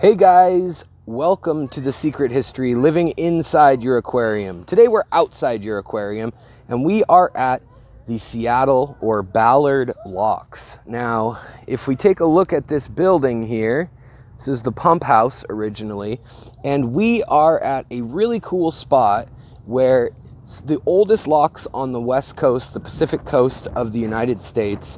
Hey guys, welcome to The Secret History, living inside your aquarium. Today we're outside your aquarium and we are at the Seattle or Ballard Locks. Now, if we take a look at this building here, this is the pump house originally, and we are at a really cool spot where it's the oldest locks on the West Coast, the Pacific coast of the United States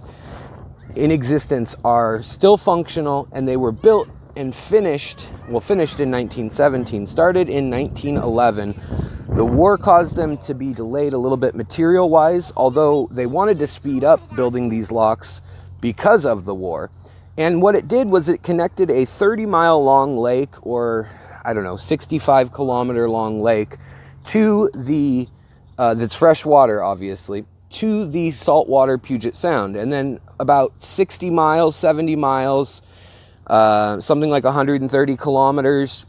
in existence are still functional, and they were built and finished in 1917, started in 1911. The war caused them to be delayed a little bit material-wise, although they wanted to speed up building these locks because of the war. And what it did was it connected a 30-mile long lake, or 65-kilometer long lake, to the, that's freshwater, obviously, to the saltwater Puget Sound. And then about 60 miles, 70 miles, something like 130 kilometers,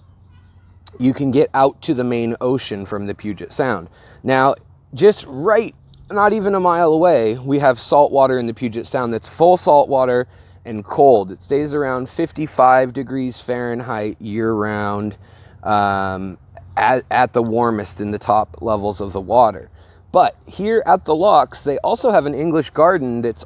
you can get out to the main ocean from the Puget Sound. Now, just right, not even a mile away, we have salt water in the Puget Sound that's full salt water and cold. It stays around 55 degrees Fahrenheit year-round, at the warmest in the top levels of the water. But here at the locks, they also have an English garden that's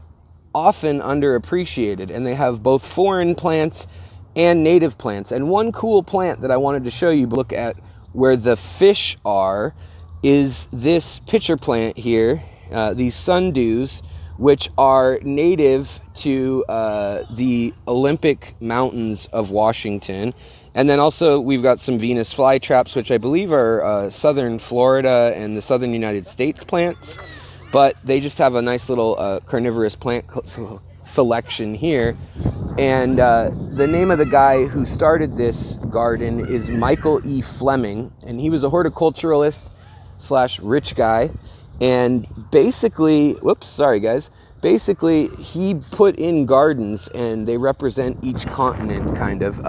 often underappreciated, and they have both foreign plants and native plants. And one cool plant that I wanted to show you, look at where the fish are, is this pitcher plant here, these sundews, which are native to the Olympic Mountains of Washington. And then also we've got some Venus flytraps, which I believe are southern Florida and the southern United States plants. But they just have a nice little carnivorous plant selection here. And the name of the guy who started this garden is Michael E. Fleming. And he was a horticulturalist / rich guy. And basically, basically he put in gardens, and they represent each continent kind of.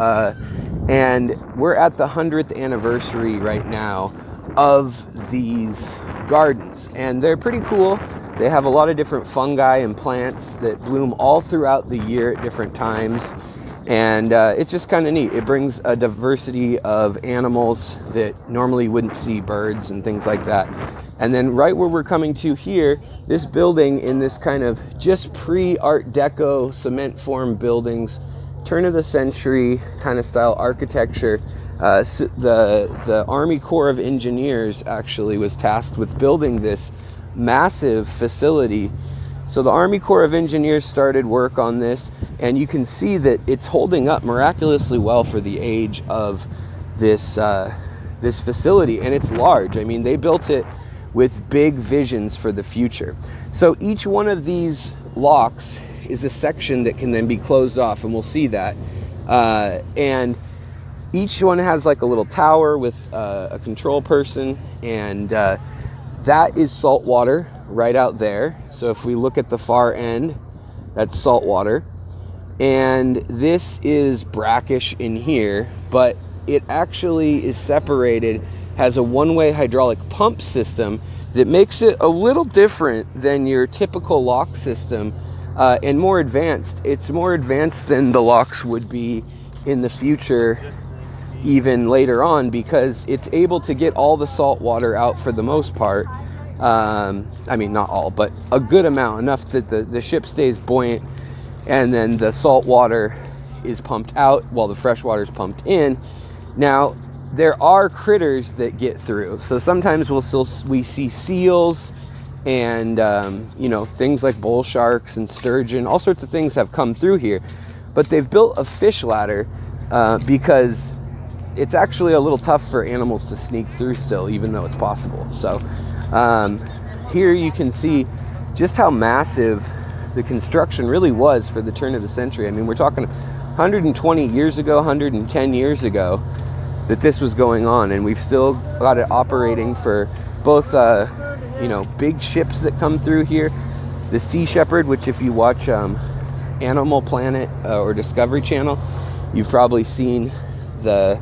And we're at the 100th anniversary right now of these gardens, and they're pretty cool. They have a lot of different fungi and plants that bloom all throughout the year at different times, and it's just kind of neat. It brings a diversity of animals that normally wouldn't see, birds and things like that. And then right where we're coming to here, this building in this kind of just pre-Art Deco cement form buildings, turn of the century kind of style architecture. The Army Corps of Engineers actually was tasked with building this massive facility. So the Army Corps of Engineers started work on this, and you can see that it's holding up miraculously well for the age of this this facility, and it's large. I mean, they built it with big visions for the future. So each one of these locks is a section that can then be closed off, and we'll see that. And each one has like a little tower with a control person, and that is salt water right out there. So if we look at the far end, that's salt water. And this is brackish in here, but it actually is separated, has a one-way hydraulic pump system that makes it a little different than your typical lock system, and more advanced. It's more advanced than the locks would be in the future, even later on, because it's able to get all the salt water out for the most part. I mean, not all, but a good amount, enough that the ship stays buoyant, and then the salt water is pumped out while the fresh water is pumped in. Now, there are critters that get through. So sometimes we see seals and things like bull sharks and sturgeon, all sorts of things have come through here. But they've built a fish ladder because it's actually a little tough for animals to sneak through still, even though it's possible. So here you can see just how massive the construction really was for the turn of the century. I mean, we're talking 120 years ago, 110 years ago that this was going on, and we've still got it operating for both big ships that come through here. The Sea Shepherd, which if you watch Animal Planet or Discovery Channel, you've probably seen the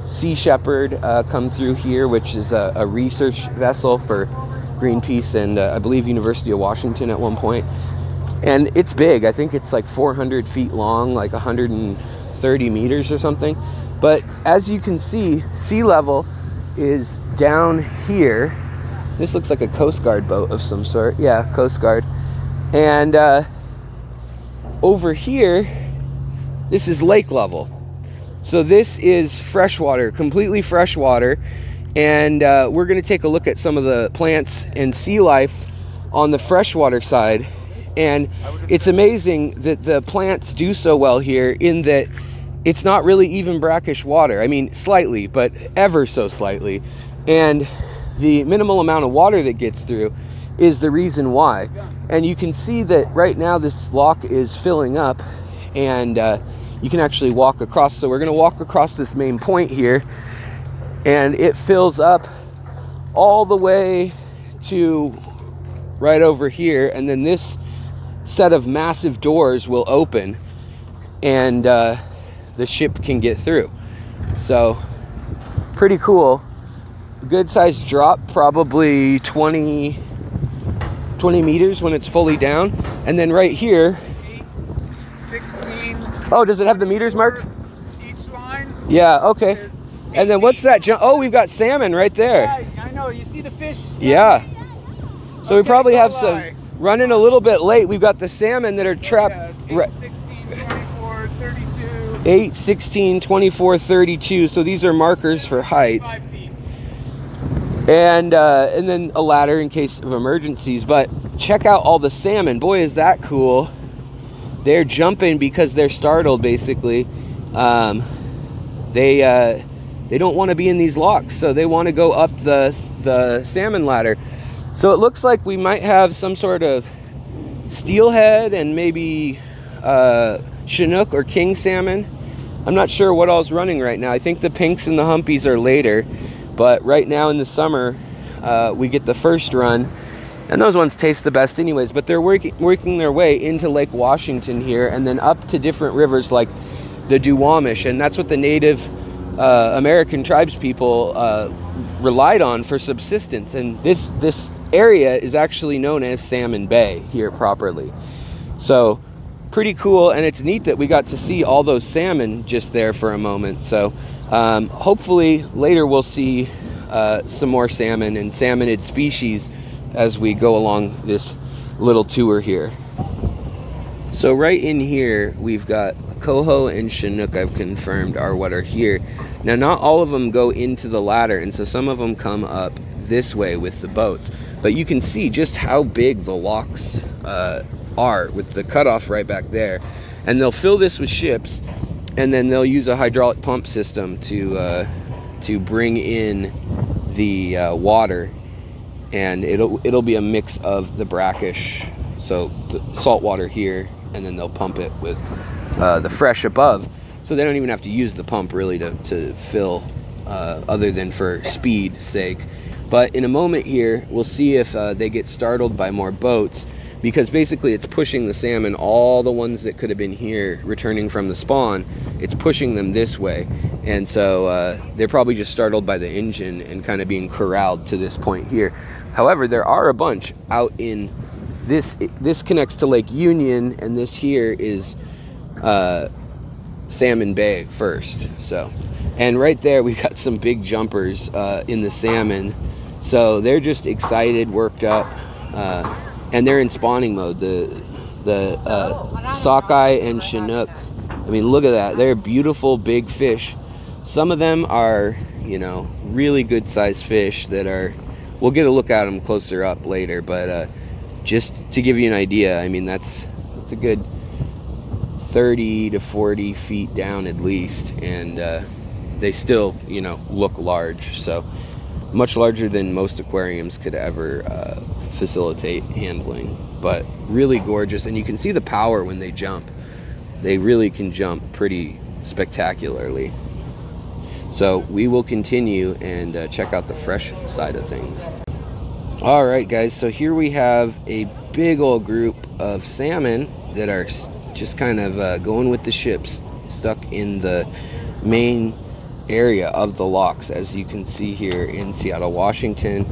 Sea Shepherd come through here, which is a research vessel for Greenpeace and I believe University of Washington at one point. And it's big. I think it's like 400 feet long, like 150 30 meters or something. But as you can see, sea level is down here. This looks like a Coast Guard boat of some sort. Yeah, Coast Guard. And over here, this is lake level. So this is freshwater, completely freshwater. And we're going to take a look at some of the plants and sea life on the freshwater side. And it's amazing that the plants do so well here in that it's not really even brackish water. I mean, slightly, but ever so slightly. And the minimal amount of water that gets through is the reason why. And you can see that right now this lock is filling up, and you can actually walk across. So we're going to walk across this main point here, and it fills up all the way to right over here. And then this set of massive doors will open, and the ship can get through. So pretty cool. Good sized drop, probably 20 meters when it's fully down. And then right here, 8, 16. Oh, does it have the meters marked? Each line. Yeah, okay. And then what's that? Oh, we've got salmon right there. Yeah, I know. You see the fish? Yeah. So we probably have some running a little bit late. We've got the salmon that are trapped. Yeah, 8, 16, 24, 32. 8, 16, 24, 32. So these are markers for height. 5 feet. And then a ladder in case of emergencies. But check out all the salmon. Boy, is that cool. They're jumping because they're startled, basically. They don't want to be in these locks, so they want to go up the salmon ladder. So it looks like we might have some sort of steelhead and maybe Chinook or king salmon. I'm not sure what all's running right now. I think the pinks and the humpies are later. But right now in the summer, we get the first run, and those ones taste the best anyways. But they're working their way into Lake Washington here, and then up to different rivers like the Duwamish, and that's what the Native American tribes people relied on for subsistence. And this area is actually known as Salmon Bay here properly. So pretty cool, and it's neat that we got to see all those salmon just there for a moment. So hopefully later we'll see some more salmon and salmonid species as we go along this little tour here. So right in here we've got Coho and Chinook, I've confirmed, are what are here. Now not all of them go into the ladder, and so some of them come up this way with the boats. But you can see just how big the locks are with the cutoff right back there. And they'll fill this with ships, and then they'll use a hydraulic pump system to bring in the water, and it'll be a mix of the brackish, so the salt water here, and then they'll pump it with the fresh above, so they don't even have to use the pump really to fill, other than for speed's sake. But in a moment here, we'll see if they get startled by more boats, because basically it's pushing the salmon, all the ones that could have been here returning from the spawn, it's pushing them this way. And so they're probably just startled by the engine and kind of being corralled to this point here. However, there are a bunch out in this. This connects to Lake Union, and this here is Salmon Bay first. So, and right there we got some big jumpers in the salmon. So they're just excited, worked up, and they're in spawning mode. The sockeye and Chinook, I mean, look at that. They're beautiful big fish. Some of them are, really good sized fish that are, we'll get a look at them closer up later, but just to give you an idea, I mean, that's a good 30 to 40 feet down at least, and they still, look large. So much larger than most aquariums could ever facilitate handling, but really gorgeous. And you can see the power when they jump. They really can jump pretty spectacularly. So we will continue and check out the fresh side of things. All right, guys, so here we have a big old group of salmon that are just kind of going with the ships, stuck in the main area of the locks, as you can see here in Seattle, Washington.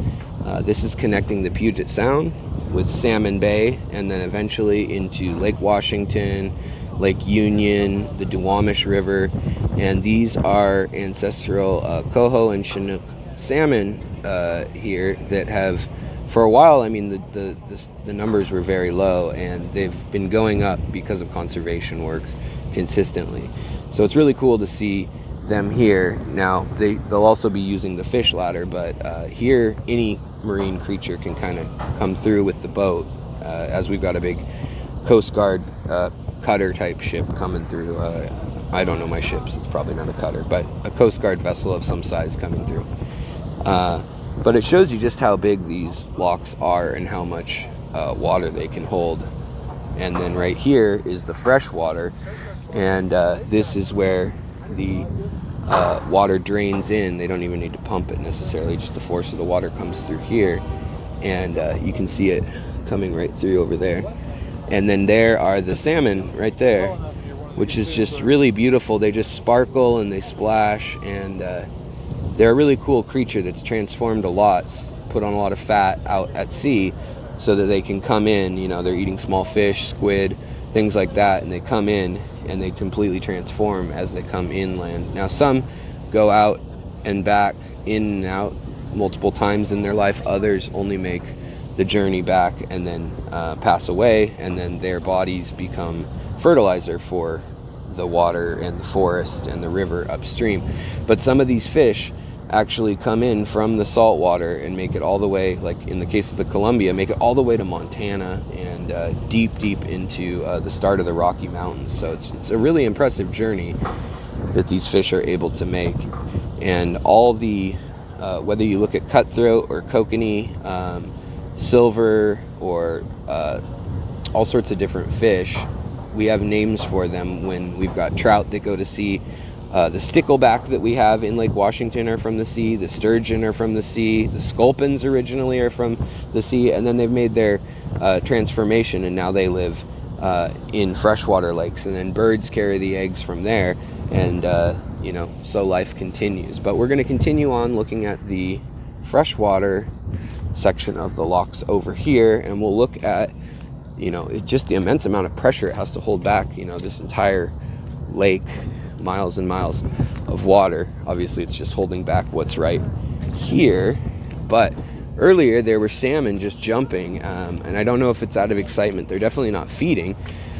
This is connecting the Puget Sound with Salmon Bay, and then eventually into Lake Washington Lake Union, the Duwamish River, and these are ancestral Coho and Chinook salmon here that have, for a while, I mean, the numbers were very low, and they've been going up because of conservation work consistently. So it's really cool to see them here. Now they'll also be using the fish ladder, but here any marine creature can kind of come through with the boat, as we've got a big Coast Guard cutter type ship coming through. I don't know my ships, it's probably not a cutter, but a Coast Guard vessel of some size coming through. But it shows you just how big these locks are and how much water they can hold. And then right here is the freshwater, and this is where the water drains in. They don't even need to pump it necessarily, just the force of the water comes through here, and you can see it coming right through over there. And then there are the salmon right there, which is just really beautiful. They just sparkle and they splash, and they're a really cool creature that's transformed a lot, put on a lot of fat out at sea so that they can come in. You know, they're eating small fish, squid, things like that, and they come in and they completely transform as they come inland. Now some go out and back, in and out multiple times in their life. Others only make the journey back and then pass away, and then their bodies become fertilizer for the water and the forest and the river upstream. But some of these fish actually come in from the salt water and make it all the way, like in the case of the Columbia, make it all the way to Montana and deep into the start of the Rocky Mountains. So it's a really impressive journey that these fish are able to make. And all the whether you look at cutthroat or kokanee, silver, or all sorts of different fish, we have names for them. When we've got trout that go to sea, the stickleback that we have in Lake Washington are from the sea, the sturgeon are from the sea, the sculpins originally are from the sea, and then they've made their transformation, and now they live in freshwater lakes, and then birds carry the eggs from there, and so life continues. But we're going to continue on looking at the freshwater section of the locks over here, and we'll look at just the immense amount of pressure it has to hold back this entire lake, miles and miles of water. Obviously it's just holding back what's right here, but earlier there were salmon just jumping, and I don't know if it's out of excitement. They're definitely not feeding,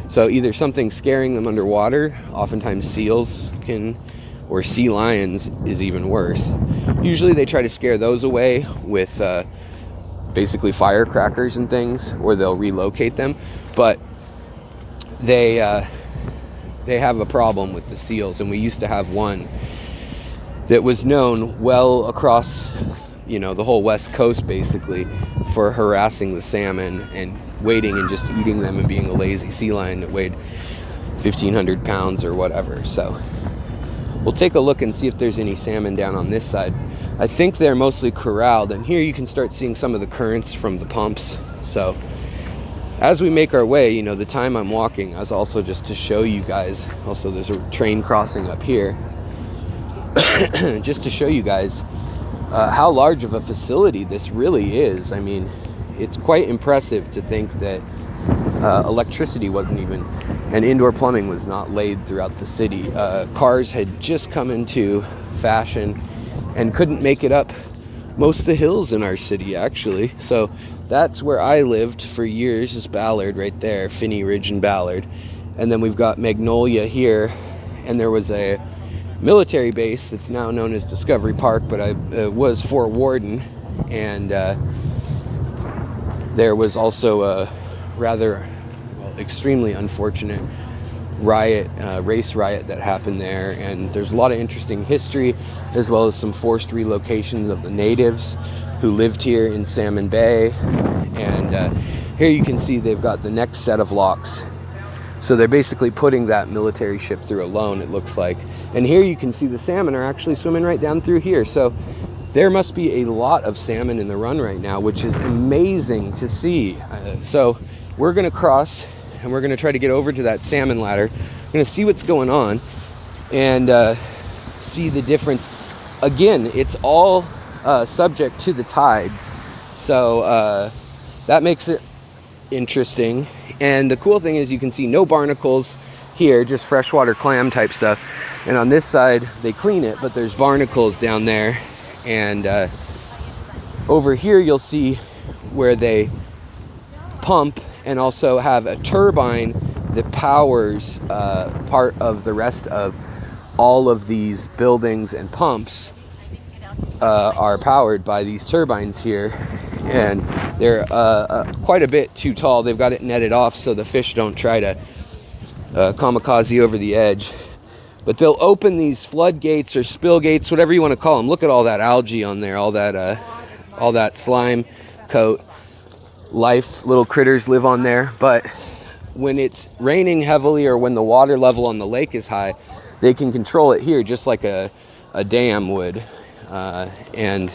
so either something's scaring them underwater. Oftentimes seals can, or sea lions is even worse. Usually they try to scare those away with basically firecrackers and things, or they'll relocate them. But they have a problem with the seals, and we used to have one that was known well across the whole west coast basically for harassing the salmon and waiting and just eating them and being a lazy sea lion that weighed 1,500 pounds or whatever. So we'll take a look and see if there's any salmon down on this side. I think they're mostly corralled, and here you can start seeing some of the currents from the pumps. So as we make our way, the time I'm walking is also just to show you guys. Also, there's a train crossing up here. Just to show you guys how large of a facility this really is. I mean, it's quite impressive to think that electricity wasn't even, and indoor plumbing was not laid throughout the city. Cars had just come into fashion and couldn't make it up most of the hills in our city, actually. So that's where I lived for years, is Ballard right there, Finney Ridge and Ballard. And then we've got Magnolia here, and there was a military base that's now known as Discovery Park, but it was Fort Worden, and there was also a rather extremely unfortunate race riot that happened there, and there's a lot of interesting history, as well as some forced relocations of the natives who lived here in Salmon Bay. And here you can see they've got the next set of locks, so they're basically putting that military ship through alone, it looks like. And here you can see the salmon are actually swimming right down through here, so there must be a lot of salmon in the run right now, which is amazing to see. So we're going to cross, and we're going to try to get over to that salmon ladder. We're going to see what's going on and see the difference. Again, it's all subject to the tides, so that makes it interesting. And the cool thing is you can see no barnacles, here, just freshwater clam type stuff. And on this side, they clean it, but there's barnacles down there. And over here, you'll see where they pump and also have a turbine that powers part of the rest of all of these buildings, and pumps are powered by these turbines here. And they're quite a bit too tall. They've got it netted off so the fish don't try to kamikaze over the edge. But they'll open these floodgates or spill gates, whatever you want to call them. Look at all that algae on there, all that slime coat. Little critters live on there. But when it's raining heavily or when the water level on the lake is high, they can control it here just like a dam would. And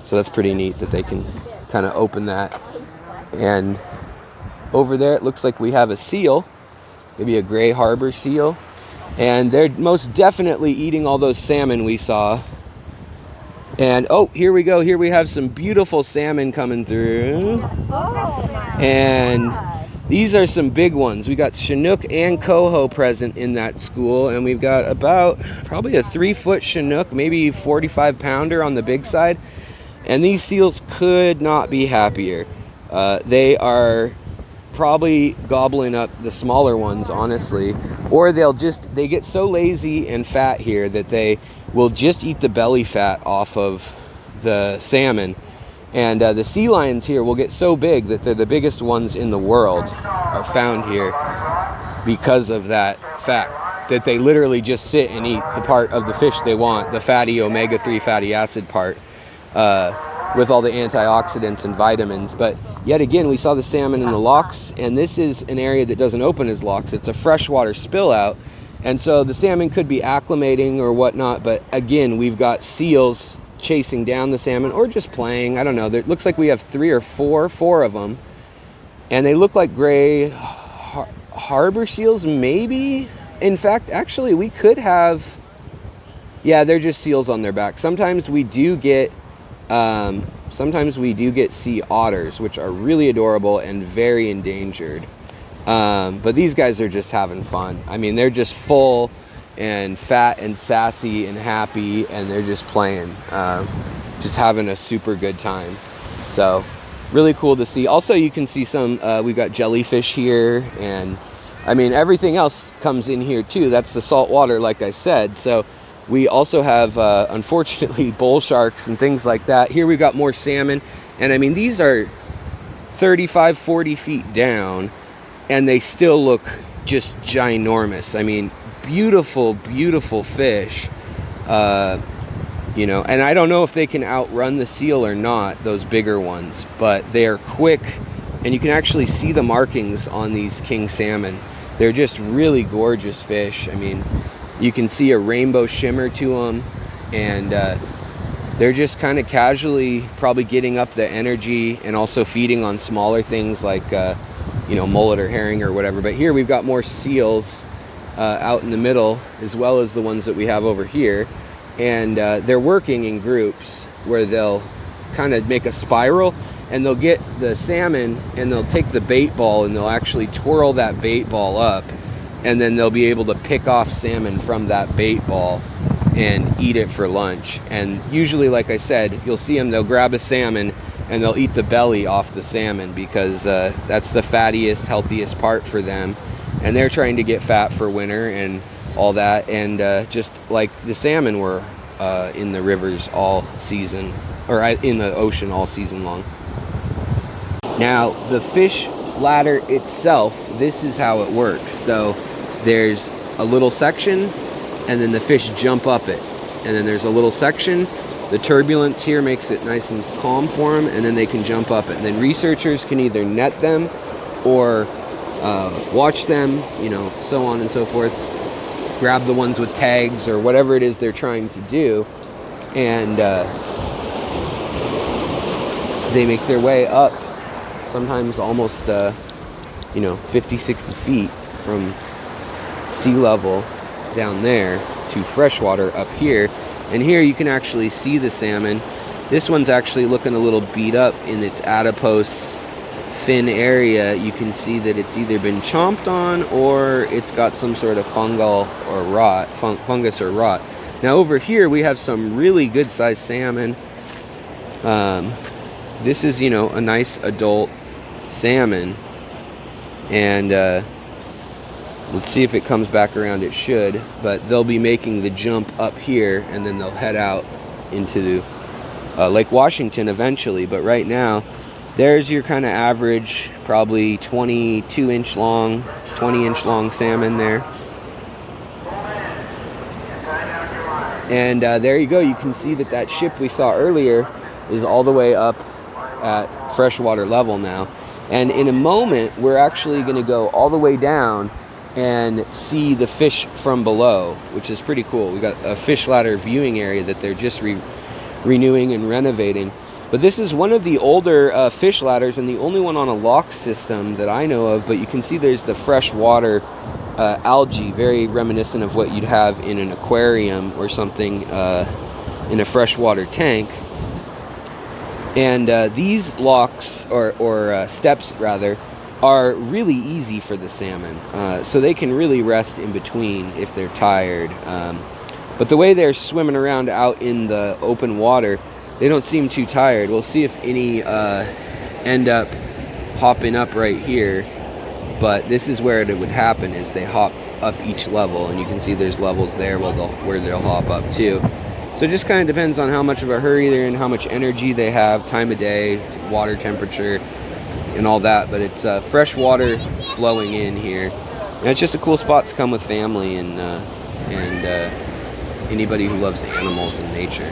so that's pretty neat that they can kind of open that. And over there, it looks like we have a seal, maybe a gray harbor seal. And they're most definitely eating all those salmon we saw. And oh, here we go. Here we have some beautiful salmon coming through. And these are some big ones. We got Chinook and Coho present in that school. And we've got about probably a 3-foot Chinook, maybe 45-pounder on the big side. And these seals could not be happier. They are probably gobbling up the smaller ones, honestly. Or they get so lazy and fat here that they will just eat the belly fat off of the salmon. And the sea lions here will get so big that they're the biggest ones in the world are found here because of that fact, that they literally just sit and eat the part of the fish they want, the fatty omega-3 fatty acid part, with all the antioxidants and vitamins. But yet again, we saw the salmon in the locks, and this is an area that doesn't open as locks. It's a freshwater spill out. And so the salmon could be acclimating or whatnot, but again, we've got seals chasing down the salmon or just playing. I don't know. It looks like we have four of them, and they look like gray harbor seals, maybe. In fact, actually, we could have, yeah, they're just seals on their back. Sometimes we do get sea otters, which are really adorable and very endangered. But these guys are just having fun. I mean, they're just full and fat and sassy and happy, and they're just playing, just having a super good time. So really cool to see. Also, you can see some, we've got jellyfish here, and I mean, everything else comes in here too. That's the salt water, like I said. So we also have, unfortunately, bull sharks and things like that. Here we've got more salmon, and I mean, these are 35, 40 feet down, and they still look just ginormous. I mean, beautiful, beautiful fish. And I don't know if they can outrun the seal or not, those bigger ones, but they are quick, and you can actually see the markings on these king salmon. They're just really gorgeous fish. I mean, you can see a rainbow shimmer to them, and they're just kind of casually probably getting up the energy and also feeding on smaller things like mullet or herring or whatever. But here we've got more seals out in the middle, as well as the ones that we have over here. And they're working in groups where they'll kind of make a spiral, and they'll get the salmon and they'll take the bait ball and they'll actually twirl that bait ball up, and then they'll be able to pick off salmon from that bait ball and eat it for lunch. And usually, like I said, you'll see them, they'll grab a salmon and they'll eat the belly off the salmon because that's the fattiest, healthiest part for them. And they're trying to get fat for winter and all that. And just like the salmon were in the rivers all season, or in the ocean all season long. Now, the fish ladder itself, this is how it works. So there's a little section, and then the fish jump up it. And then there's a little section. The turbulence here makes it nice and calm for them, and then they can jump up it. And then researchers can either net them or watch them, so on and so forth. Grab the ones with tags or whatever it is they're trying to do. And they make their way up, sometimes almost 50, 60 feet from sea level down there to freshwater up here. And here you can actually see the salmon. This one's actually looking a little beat up in its adipose fin area, you can see that it's either been chomped on or it's got some sort of fungal or rot, fungus or rot. Now over here we have some really good sized salmon. This is, you know, a nice adult salmon, and let's see if it comes back around. It should, but they'll be making the jump up here and then they'll head out into Lake Washington eventually. But right now, there's your kind of average, probably 22-inch long, 20-inch long salmon there. And there you go. You can see that that ship we saw earlier is all the way up at freshwater level now. And in a moment, we're actually going to go all the way down and see the fish from below, which is pretty cool. We got a fish ladder viewing area that they're just renewing and renovating. But this is one of the older fish ladders and the only one on a lock system that I know of. But you can see there's the freshwater algae, very reminiscent of what you'd have in an aquarium or something in a freshwater tank. And these locks, or steps rather, are really easy for the salmon. So they can really rest in between if they're tired. But the way they're swimming around out in the open water, they don't seem too tired. We'll see if any end up hopping up right here. But this is where it would happen, is they hop up each level. And you can see there's levels there where they'll hop up too. So it just kind of depends on how much of a hurry they're in, how much energy they have, time of day, water temperature, and all that. But it's fresh water flowing in here. And it's just a cool spot to come with family and anybody who loves animals and nature.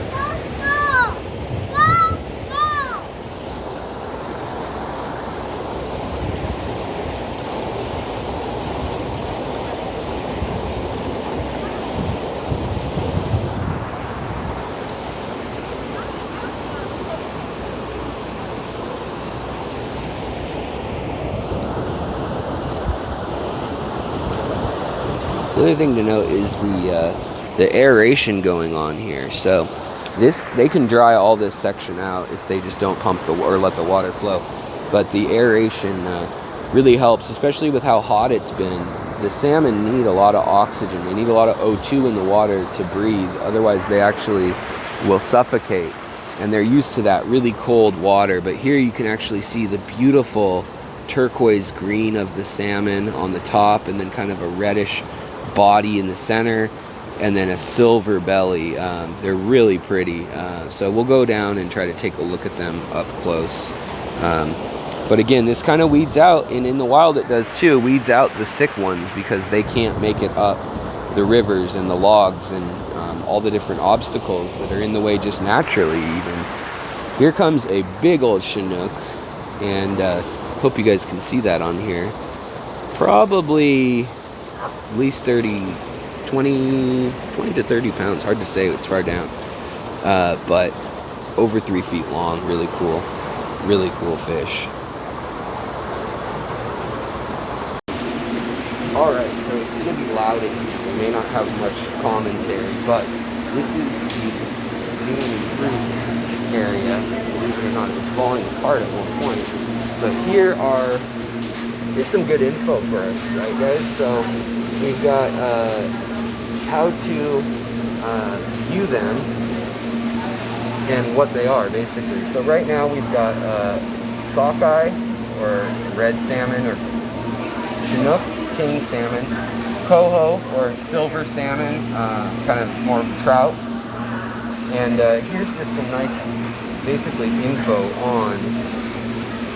The other thing to note is the aeration going on here. So they can dry all this section out if they just don't pump or let the water flow. But the aeration really helps, especially with how hot it's been. The salmon need a lot of oxygen. They need a lot of O2 in the water to breathe. Otherwise, they actually will suffocate. And they're used to that really cold water. But here you can actually see the beautiful turquoise green of the salmon on the top, and then kind of a reddish body in the center, and then a silver belly. They're really pretty. So we'll go down and try to take a look at them up close. But again, this kind of weeds out, and in the wild it does too, weeds out the sick ones because they can't make it up the rivers and the logs and all the different obstacles that are in the way just naturally even. Here comes a big old Chinook, and hope you guys can see that on here. Probably at least 20 to 30 pounds. Hard to say, it's far down. But over 3 feet long. Really cool fish. Alright, so it's going to be loud in here. We may not have much commentary, but this is the newly improved area. Believe it or not, it was falling apart at one point. But here's some good info for us, right guys? So we've got how to view them and what they are, basically. So right now we've got sockeye, or red salmon, or Chinook, king salmon, Coho, or silver salmon, kind of more trout. And here's just some nice, basically, info on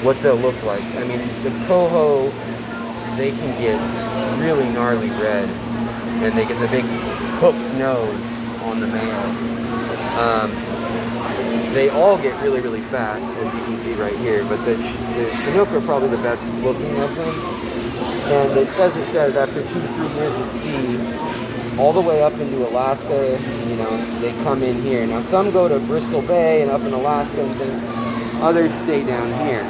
what they'll look like. I mean, the Coho, they can get really gnarly red, and they get the big hooked nose on the males. They all get really, really fat, as you can see right here, but the Chinook are probably the best looking of them. And as it says, after 2 to 3 years at sea, all the way up into Alaska, you know, they come in here. Now some go to Bristol Bay and up in Alaska and things. Others stay down here.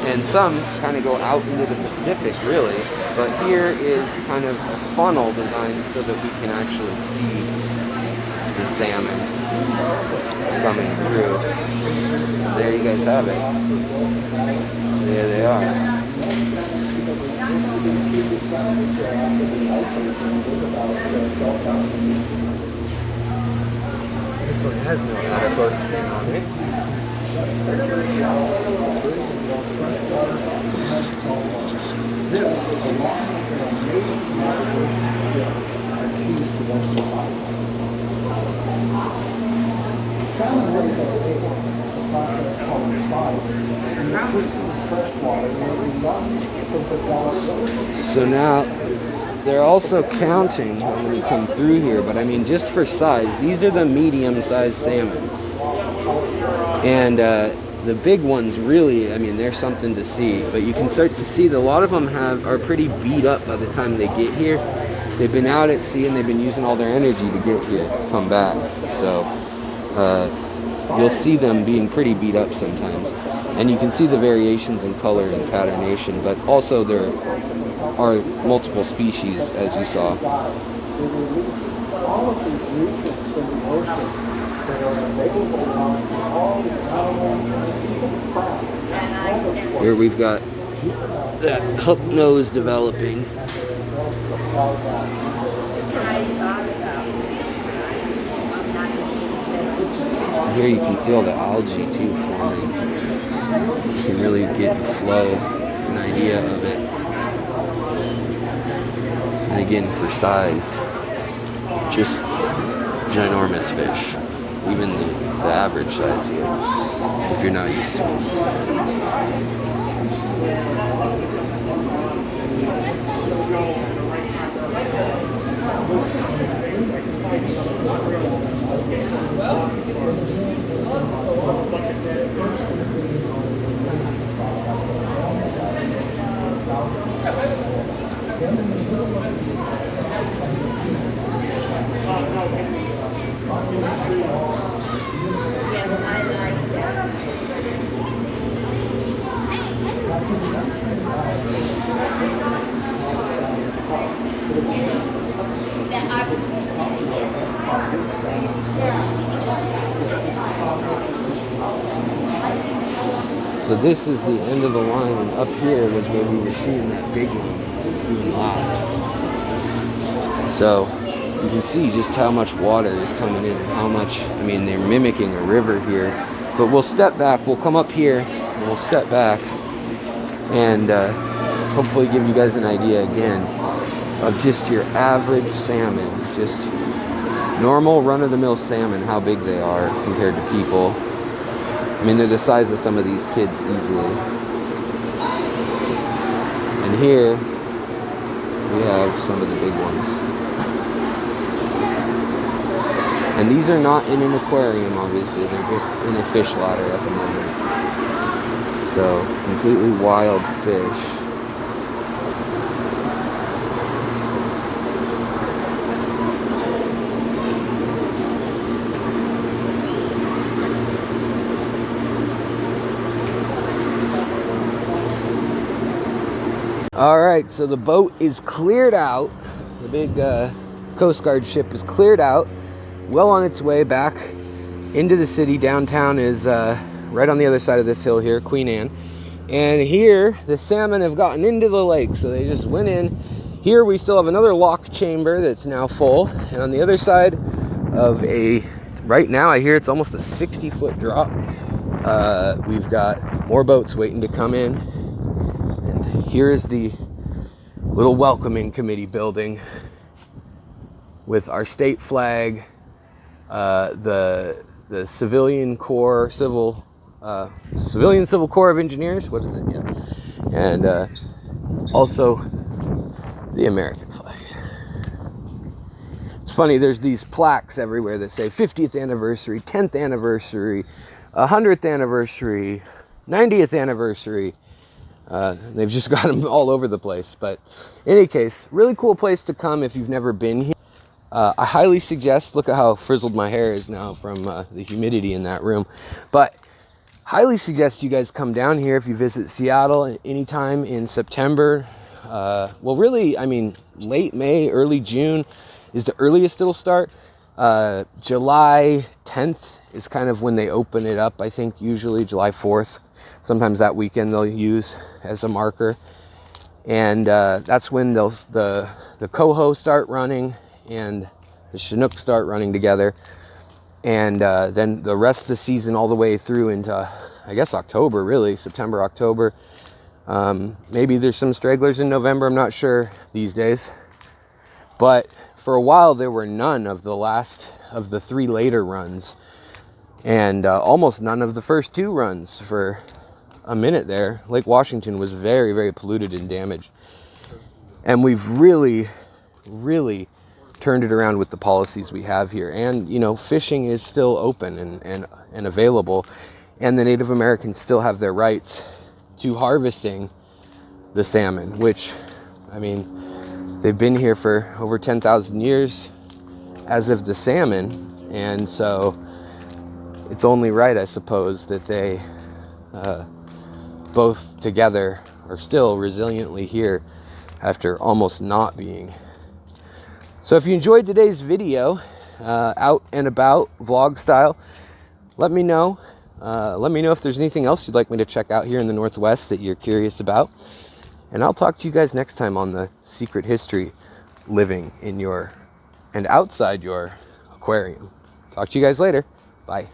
And some kind of go out into the Pacific, really. But here is kind of a funnel designed so that we can actually see the salmon. coming through. There you guys have it. There they are. This one has no adipose fin on it. So now they're also counting when we come through here, but I mean, just for size, these are the medium-sized salmon. And the big ones really, I mean, they're something to see, but you can start to see that a lot of them are pretty beat up by the time they get here. They've been out at sea and they've been using all their energy to get here, come back. So you'll see them being pretty beat up sometimes. And you can see the variations in color and patternation, but also there are multiple species, as you saw. All of these nutrients from the ocean that are available on all the animals and plants. Here we've got that hook nose developing. Here you can see all the algae too forming. You can really get the flow, an idea of it. And again, for size, just ginormous fish. Even the average size here, if you're not used to it. So this is the end of the line, and up here was where we were seeing that big one doing laps. So you can see just how much water is coming in, how much, I mean, they're mimicking a river here. But we'll step back, we'll come up here, and we'll step back, and hopefully give you guys an idea again of just your average salmon, just normal run-of-the-mill salmon, how big they are compared to people. I mean, they're the size of some of these kids easily. And here we have some of the big ones. And these are not in an aquarium, obviously. They're just in a fish ladder at the moment. So, completely wild fish. All right, so the boat is cleared out. The big Coast Guard ship is cleared out, well on its way back into the city. Downtown is right on the other side of this hill here, Queen Anne. And here, the salmon have gotten into the lake, so they just went in. Here we still have another lock chamber that's now full. And on the other side of right now I hear it's almost a 60-foot drop. We've got more boats waiting to come in. Here is the little welcoming committee building with our state flag, the Civilian Civil Corps of Engineers. What is it? Yeah, and also the American flag. It's funny. There's these plaques everywhere that say 50th anniversary, 10th anniversary, 100th anniversary, 90th anniversary. They've just got them all over the place. But in any case, really cool place to come if you've never been here. I highly suggest, look at how frizzled my hair is now from the humidity in that room. But highly suggest you guys come down here if you visit Seattle anytime in September. Well, really, I mean, late May, early June is the earliest it'll start. July 10th is kind of when they open it up, I think, usually July 4th. Sometimes that weekend they'll use as a marker. And that's when the Coho start running and the Chinook start running together. And then the rest of the season all the way through into, I guess, October, really, September, October. Maybe there's some stragglers in November, I'm not sure these days. But for a while, there were none of the last of the 3 later runs, and almost none of the first 2 runs for a minute there. Lake Washington was very, very polluted and damaged. And we've really, really turned it around with the policies we have here. And, you know, fishing is still open and available, and the Native Americans still have their rights to harvesting the salmon, which, I mean, they've been here for over 10,000 years as of the salmon, and so it's only right, I suppose, that they both together are still resiliently here after almost not being. So if you enjoyed today's video, out and about, vlog style, let me know. Let me know if there's anything else you'd like me to check out here in the Northwest that you're curious about. And I'll talk to you guys next time on the secret history living in your and outside your aquarium. Talk to you guys later. Bye.